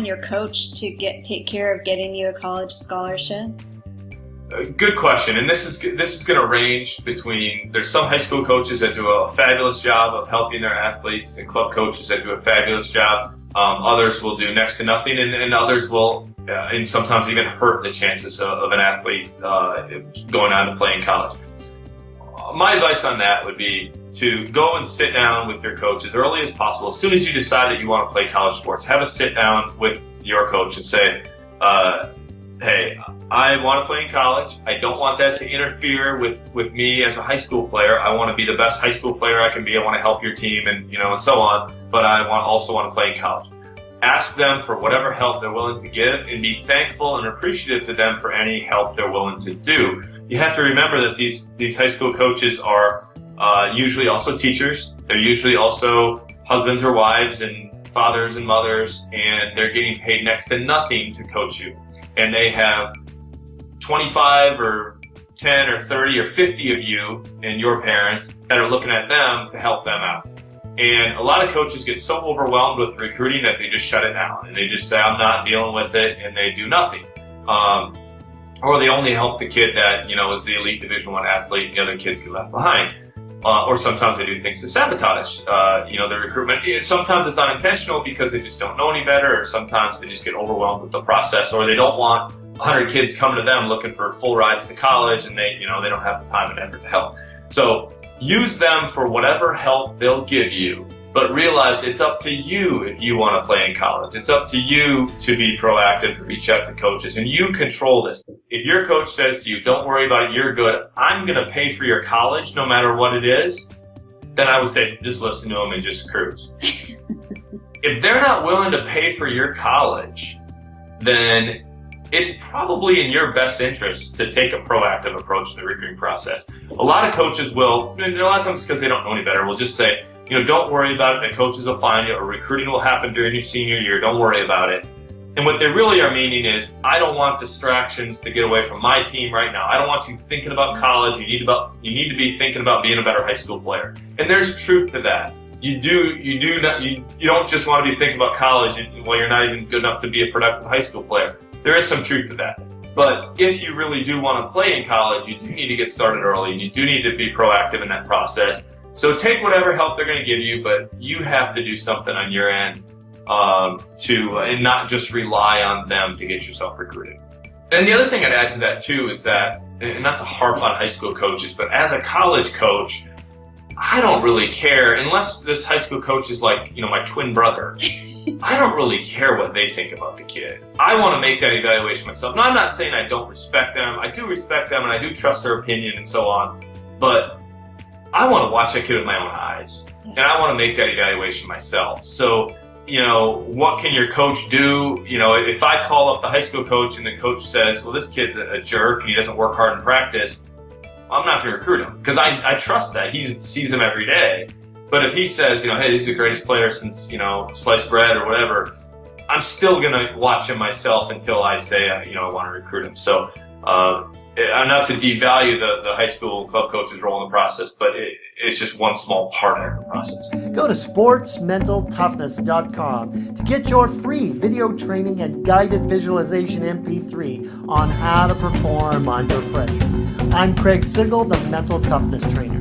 on your coach to take care of getting you a college scholarship? Good question, and this is going to range between. There's some high school coaches that do a fabulous job of helping their athletes, and club coaches that do a fabulous job. Others will do next to nothing, and others will, and sometimes even hurt the chances of an athlete going on to play in college. My advice on that would be to go and sit down with your coach as early as possible. As soon as you decide that you want to play college sports, have a sit down with your coach and say, hey, I want to play in college. I don't want that to interfere with me as a high school player. I want to be the best high school player I can be. I want to help your team and so on. But I also want to play in college. Ask them for whatever help they're willing to give, and be thankful and appreciative to them for any help they're willing to do. You have to remember that these high school coaches are usually also teachers. They're usually also husbands or wives and fathers and mothers, and they're getting paid next to nothing to coach you. And they have 25 or 10 or 30 or 50 of you and your parents that are looking at them to help them out. And a lot of coaches get so overwhelmed with recruiting that they just shut it down and they just say, I'm not dealing with it, and they do nothing. Or they only help the kid that, is the elite Division I athlete, and the other kids get left behind. Or sometimes they do things to sabotage, the recruitment. Sometimes it's unintentional because they just don't know any better, or sometimes they just get overwhelmed with the process, or they don't want 100 kids coming to them looking for full rides to college, and they don't have the time and effort to help. So use them for whatever help they'll give you, but realize it's up to you if you want to play in college. It's up to you to be proactive, to reach out to coaches, and you control this. If your coach says to you, don't worry about it, you're good, I'm going to pay for your college no matter what it is, then I would say just listen to them and just cruise. If they're not willing to pay for your college, then it's probably in your best interest to take a proactive approach to the recruiting process. A lot of coaches will, and a lot of times because they don't know any better, will just say, don't worry about it, the coaches will find you, or recruiting will happen during your senior year, don't worry about it. And what they really are meaning is, I don't want distractions to get away from my team right now. I don't want you thinking about college. You need to be thinking about being a better high school player. And there's truth to that. You don't just want to be thinking about college while you're not even good enough to be a productive high school player. There is some truth to that. But if you really do want to play in college, you do need to get started early, and you do need to be proactive in that process. So take whatever help they're going to give you, but you have to do something on your end and not just rely on them to get yourself recruited. And the other thing I'd add to that too is that, and not to harp on high school coaches, but as a college coach, I don't really care, unless this high school coach is like, my twin brother. I don't really care what they think about the kid. I want to make that evaluation myself. Now, I'm not saying I don't respect them. I do respect them, and I do trust their opinion and so on. But I want to watch that kid with my own eyes, and I want to make that evaluation myself. So, what can your coach do? If I call up the high school coach and the coach says, well, this kid's a jerk and he doesn't work hard in practice, I'm not going to recruit him, because I trust that. He sees him every day. But if he says, hey, he's the greatest player since, sliced bread or whatever, I'm still going to watch him myself until I say, I want to recruit him. So not to devalue the high school club coach's role in the process, but it's just one small part of the process. Go to sportsmentaltoughness.com to get your free video training and guided visualization MP3 on how to perform under pressure. I'm Craig Sigl, the Mental Toughness Trainer.